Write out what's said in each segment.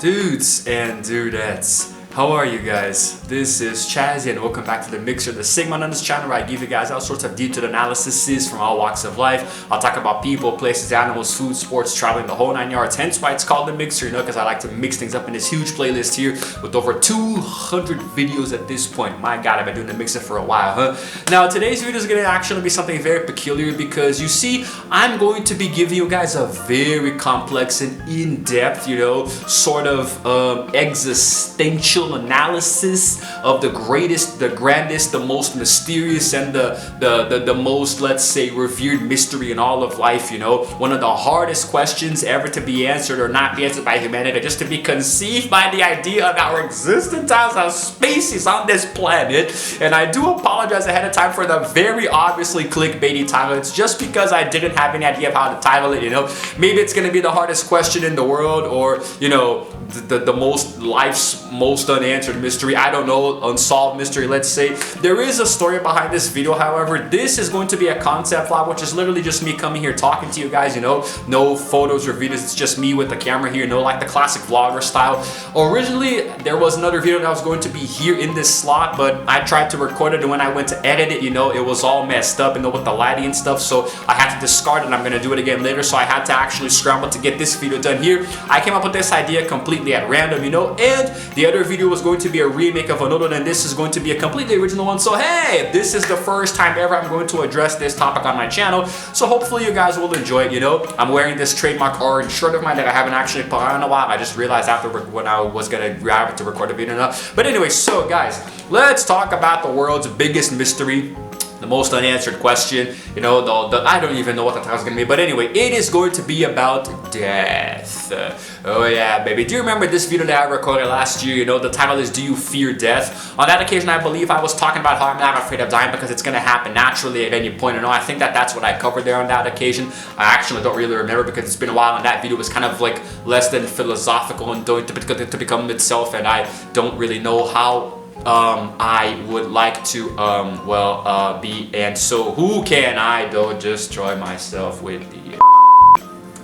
Dudes and dudettes, how are you guys? This is Chazzy and welcome back to The Mixer, the segment on this channel where I give you guys all sorts of detailed analyses from all walks of life. I'll talk about people, places, animals, food, sports, traveling, the whole 9 yards. Hence why it's called The Mixer, because I like to mix things up in this huge playlist here with over 200 videos at this point. My God, I've been doing The Mixer for a while, huh? Now, today's video is going to actually be something very peculiar because you see, I'm going to be giving you guys a very complex and in-depth, sort of existential analysis of the greatest, the grandest, the most mysterious, and the most, let's say, revered mystery in all of life. One of the hardest questions ever to be answered, or not be answered by humanity, just to be conceived by the idea of our existence as a species on this planet. And I do apologize ahead of time for the very obviously clickbaity title. It's just because I didn't have any idea of how to title it. Maybe it's gonna be the hardest question in the world, or the most life's most unanswered mystery. I don't know, unsolved mystery, let's say. There is a story behind this video, however. This is going to be a concept vlog, which is literally just me coming here talking to you guys, no photos or videos. It's just me with the camera here, like the classic vlogger style. Originally, there was another video that was going to be here in this slot, but I tried to record it, and when I went to edit it, it was all messed up, with the lighting and stuff, so I had to discard it, and I'm gonna do it again later, so I had to actually scramble to get this video done here. I came up with this idea completely at random, and the other video was going to be a remake of another, and this is going to be a completely original one. So hey, this is the first time ever I'm going to address this topic on my channel, so hopefully you guys will enjoy it. I'm wearing this trademark orange shirt of mine that I haven't actually put on in a while. I just realized after when I was gonna grab it to record a video now. But anyway, so guys, let's talk about the world's biggest mystery, the most unanswered question. I don't even know what the title's gonna be, but anyway, it is going to be about death. Oh yeah, baby. Do you remember this video that I recorded last year? The title is, Do You Fear Death? On that occasion, I believe I was talking about how I'm not afraid of dying because it's gonna happen naturally at any point. I think that's what I covered there on that occasion. I actually don't really remember because it's been a while, and that video was kind of like less than philosophical and to become itself, and I don't really know how I would like to be, and so who can I don't destroy myself with the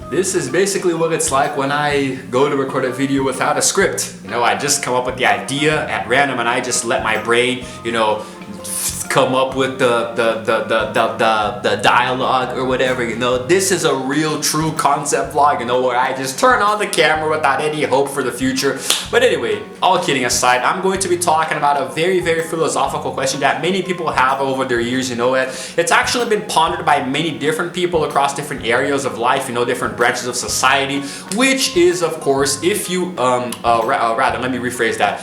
This is basically what it's like when I go to record a video without a script. I just come up with the idea at random, and I just let my brain, come up with the dialogue or whatever. This is a real true concept vlog, where I just turn on the camera without any hope for the future. But anyway, all kidding aside, I'm going to be talking about a very, very philosophical question that many people have over their years. It's actually been pondered by many different people across different areas of life, different branches of society, which is, of course, if you rather, let me rephrase that.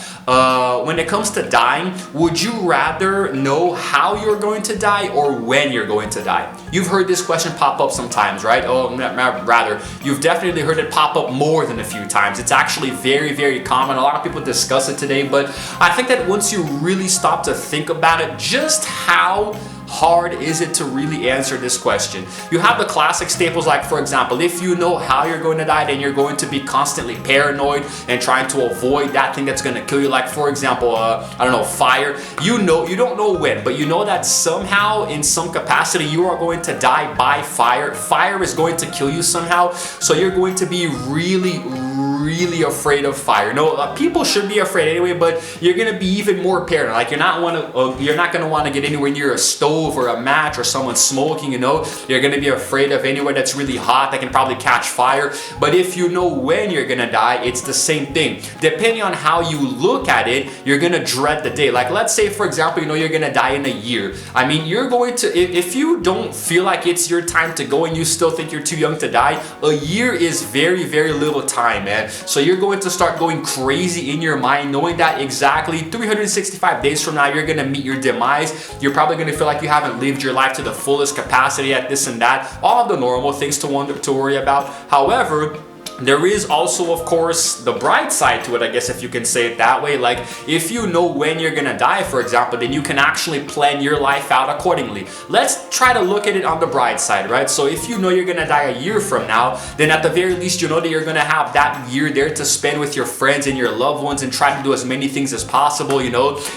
When it comes to dying, would you rather know how you're going to die or when you're going to die? You've heard this question pop up sometimes, right? Rather, you've definitely heard it pop up more than a few times. It's actually very, very common. A lot of people discuss it today, but I think that once you really stop to think about it, just how hard is it to really answer this question? You have the classic staples, like, for example, if you know how you're going to die, then you're going to be constantly paranoid and trying to avoid that thing that's going to kill you. Like, for example, I don't know, fire. You don't know when, but you know that somehow in some capacity you are going to die by fire. Fire is going to kill you somehow, so you're going to be really afraid of fire. People should be afraid anyway, but you're gonna be even more paranoid. Like, you're not gonna want to get anywhere near a stove or a match or someone smoking. You're gonna be afraid of anywhere that's really hot that can probably catch fire. But if you know when you're gonna die, it's the same thing. Depending on how you look at it, you're gonna dread the day. Like, let's say, for example, you're gonna die in a year. I mean, you're going to, if you don't feel like it's your time to go and you still think you're too young to die, a year is very, very little time, man. So you're going to start going crazy in your mind, knowing that exactly 365 days from now you're going to meet your demise. You're probably going to feel like you haven't lived your life to the fullest capacity at this and that. All of the normal things to worry about. However, there is also, of course, the bright side to it, I guess, if you can say it that way. Like, if you know when you're gonna die, for example, then you can actually plan your life out accordingly. Let's try to look at it on the bright side, right? So if you know you're gonna die a year from now, then at the very least, you know that you're gonna have that year there to spend with your friends and your loved ones and try to do as many things as possible.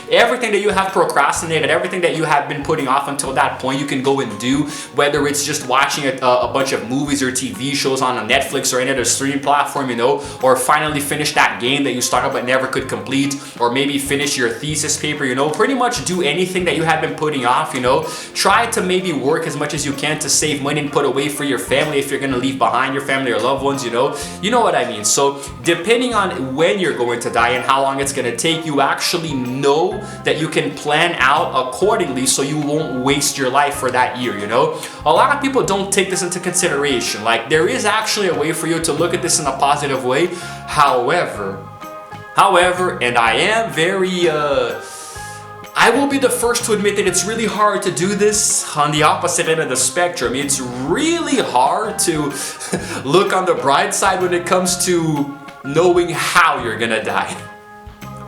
Everything that you have procrastinated, everything that you have been putting off until that point, you can go and do, whether it's just watching a bunch of movies or TV shows on Netflix or any other streaming streaming platform, you know, or finally finish that game that you started but never could complete, or maybe finish your thesis paper, you know, pretty much do anything that you have been putting off, you know. Try to maybe work as much as you can to save money and put away for your family if you're gonna leave behind your family or loved ones, you know. You know what I mean? So depending on when you're going to die and how long it's gonna take, you actually know that you can plan out accordingly so you won't waste your life for that year, you know. A lot of people don't take this into consideration. Like, there is actually a way for you to look at this in a positive way. However, and I am very I will be the first to admit that it's really hard to do this on the opposite end of the spectrum. It's really hard to look on the bright side when it comes to knowing how you're gonna die.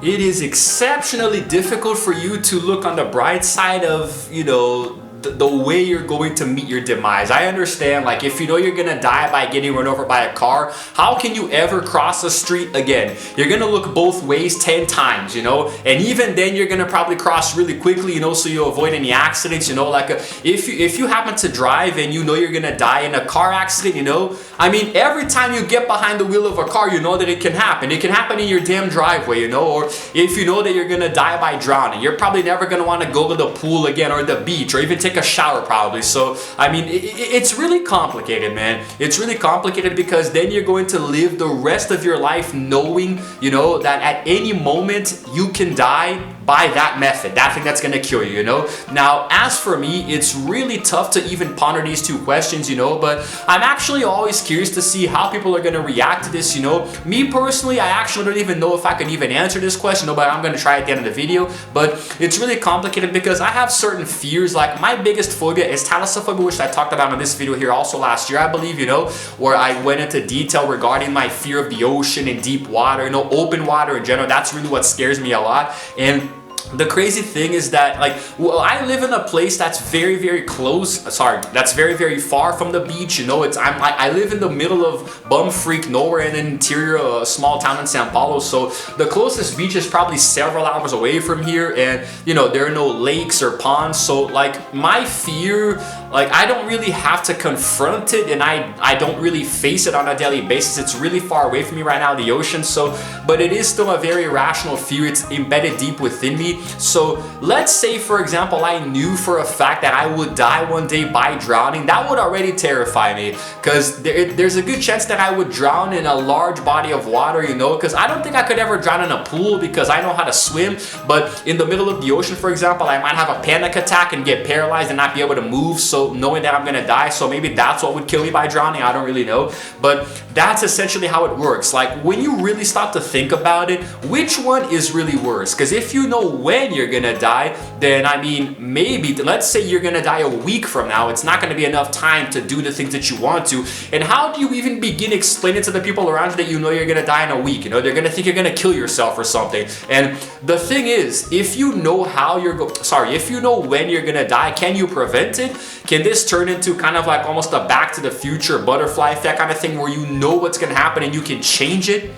It is exceptionally difficult for you to look on the bright side of, you know, the way you're going to meet your demise. I understand, like, if you know you're gonna die by getting run over by a car, how can you ever cross the street again? You're gonna look both ways 10 times, you know, and even then you're gonna probably cross really quickly, you know, so you avoid any accidents, you know. Like, if you happen to drive and you know you're gonna die in a car accident, you know, I mean, every time you get behind the wheel of a car, you know that it can happen. It can happen in your damn driveway, you know. Or if you know that you're gonna die by drowning, you're probably never gonna want to go to the pool again or the beach or even take a shower probably. So I mean, it's really complicated, man. It's really complicated because then you're going to live the rest of your life knowing, you know, that at any moment you can die by that method, that thing that's gonna kill you, you know. Now, as for me, it's really tough to even ponder these two questions, you know, but I'm actually always curious to see how people are gonna react to this, you know. Me personally, I actually don't even know if I can even answer this question, but I'm gonna try at the end of the video. But it's really complicated because I have certain fears. Like, my biggest phobia is thalassophobia, which I talked about in this video here also last year, I believe, you know, where I went into detail regarding my fear of the ocean and deep water, you know, open water in general. That's really what scares me a lot. And the crazy thing is that, like, well, I live in a place that's very, very close. That's very, very far from the beach. You know, I live in the middle of bumfreak nowhere in the interior of a small town in Sao Paulo. So the closest beach is probably several hours away from here, and you know there are no lakes or ponds. So like my fear, like I don't really have to confront it, and I don't really face it on a daily basis. It's really far away from me right now, the ocean. So, but it is still a very rational fear. It's embedded deep within me. So let's say, for example, I knew for a fact that I would die one day by drowning. That would already terrify me, because there's a good chance that I would drown in a large body of water, you know, because I don't think I could ever drown in a pool because I know how to swim. But in the middle of the ocean, for example, I might have a panic attack and get paralyzed and not be able to move, so knowing that I'm gonna die. So maybe that's what would kill me by drowning. I don't really know, but that's essentially how it works. Like, when you really stop to think about it, which one is really worse? Because if you know when you're gonna die, then I mean, maybe let's say you're gonna die a week from now, it's not gonna be enough time to do the things that you want to. And how do you even begin explaining to the people around you that you know you're gonna die in a week? You know, they're gonna think you're gonna kill yourself or something. And the thing is, if you know if you know when you're gonna die, can you prevent it? Can this turn into kind of like almost a Back to the Future butterfly effect kind of thing, where you know what's gonna happen and you can change it?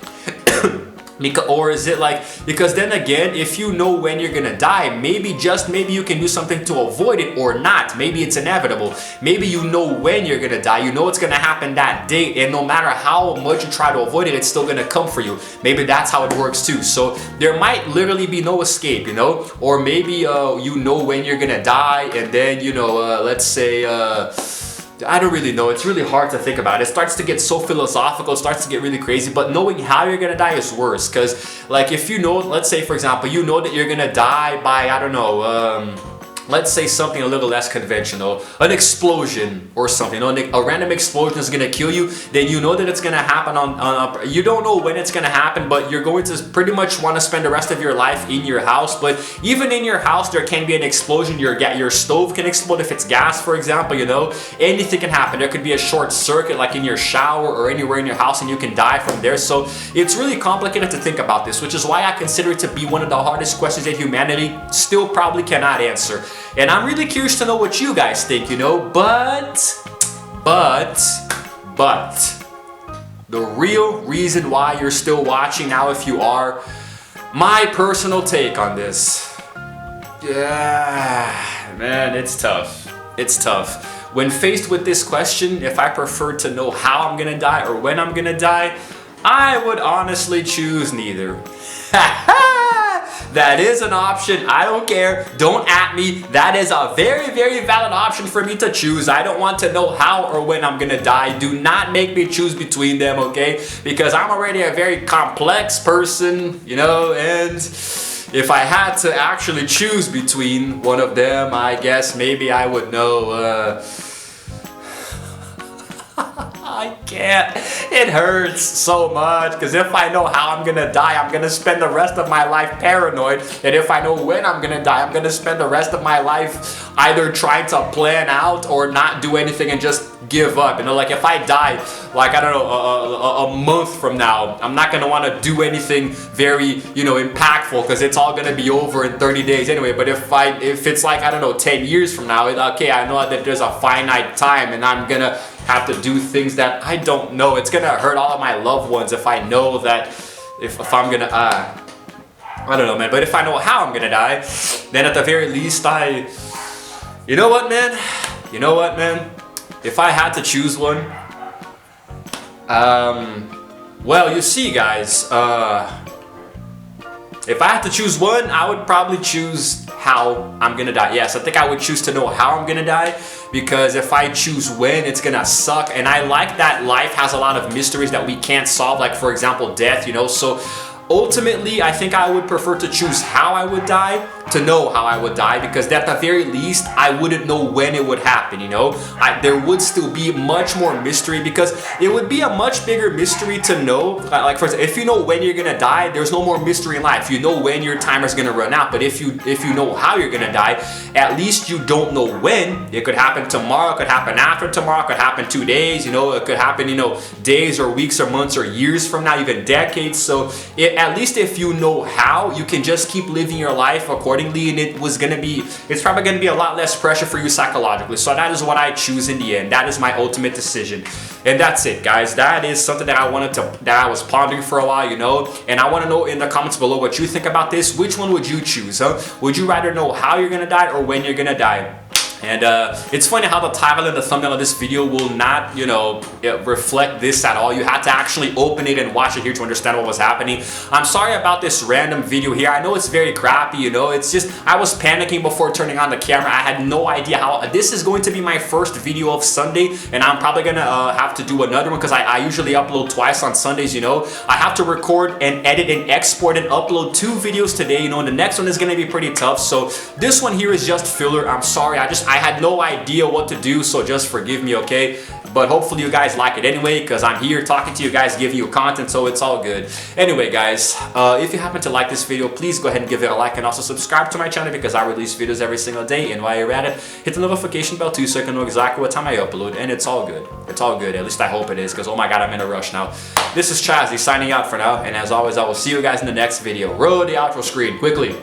Or is it like, because then again, if you know when you're gonna die, maybe just maybe you can do something to avoid it, or not. Maybe it's inevitable. Maybe you know when you're gonna die, you know it's gonna happen that day, and no matter how much you try to avoid it, it's still gonna come for you. Maybe that's how it works too. So there might literally be no escape, you know. Or maybe you know when you're gonna die, and then, you know, let's say I don't really know. It's really hard to think about. It starts to get so philosophical, it starts to get really crazy, but knowing how you're gonna die is worse. Because like, if you know, let's say for example, you know that you're gonna die by, I don't know, let's say something a little less conventional, an explosion or something, you know, a random explosion is gonna kill you, then you know that it's gonna happen you don't know when it's gonna happen, but you're going to pretty much want to spend the rest of your life in your house. But even in your house, there can be an explosion. Your stove can explode if it's gas, for example, you know, anything can happen. There could be a short circuit like in your shower or anywhere in your house, and you can die from there. So it's really complicated to think about this, which is why I consider it to be one of the hardest questions that humanity still probably cannot answer. And I'm really curious to know what you guys think, you know, but the real reason why you're still watching now, if you are, my personal take on this. Yeah, man, it's tough. it's tough. When faced with this question, if I prefer to know how I'm gonna die or when I'm gonna die, I would honestly choose neither. That is an option. I don't care. Don't at me. That is a very, very valid option for me to choose. I don't want to know how or when I'm gonna die. Do not make me choose between them, okay? Because I'm already a very complex person, you know, and if I had to actually choose between one of them, I guess maybe I would know, I can't. It hurts so much because if I know how I'm gonna die, I'm gonna spend the rest of my life paranoid. And if I know when I'm gonna die, I'm gonna spend the rest of my life either trying to plan out or not do anything and just give up. You know, like if I die, like I don't know, a month from now, I'm not gonna want to do anything very, you know, impactful because it's all gonna be over in 30 days anyway. But if it's like, I don't know, 10 years from now, okay, I know that there's a finite time and I'm gonna have to do things that I don't know. It's gonna hurt all of my loved ones if I know that if I'm gonna I don't know, man. But if I know how I'm gonna die, then at the very least you know what, man, if I had to choose one, well, you see, guys, if I had to choose one, I would probably choose how I'm gonna die. Yes, I think I would choose to know how I'm gonna die, because if I choose when, it's gonna suck. And I like that life has a lot of mysteries that we can't solve, like for example death, you know. So ultimately, I think I would prefer to choose how I would die to know how I would die, because at the very least I wouldn't know when it would happen, you know. There would still be much more mystery, because it would be a much bigger mystery to know, like for example, if you know when you're gonna die, there's no more mystery in life. You know when your timer's gonna run out. But if you know how you're gonna die, at least you don't know when. It could happen tomorrow, it could happen after tomorrow, it could happen 2 days, you know, it could happen, you know, days or weeks or months or years from now, even decades. So at least if you know how, you can just keep living your life accordingly, and it's probably gonna be a lot less pressure for you psychologically. So that is what I choose in the end. That is my ultimate decision. And that's it, guys. That is something that I was pondering for a while, you know. And I want to know in the comments below what you think about this. Which one would you choose, huh? Would you rather know how you're gonna die or when you're gonna die? And it's funny how the title and the thumbnail of this video will not, you know, reflect this at all. You had to actually open it and watch it here to understand what was happening. I'm sorry about this random video here. I know it's very crappy, you know. It's just, I was panicking before turning on the camera. I had no idea how. This is going to be my first video of Sunday, and I'm probably gonna have to do another one because I usually upload twice on Sundays, you know. I have to record and edit and export and upload 2 videos today, you know, and the next one is gonna be pretty tough. So this one here is just filler. I'm sorry. I had no idea what to do, so just forgive me, okay? But hopefully you guys like it anyway, because I'm here talking to you guys, giving you content, so it's all good. Anyway, guys, if you happen to like this video, please go ahead and give it a like, and also subscribe to my channel because I release videos every single day. And while you're at it, hit the notification bell too so you can know exactly what time I upload, and it's all good. It's all good. At least I hope it is, because oh my god, I'm in a rush now. This is Chazzy signing out for now, and as always, I will see you guys in the next video. Roll the outro screen quickly.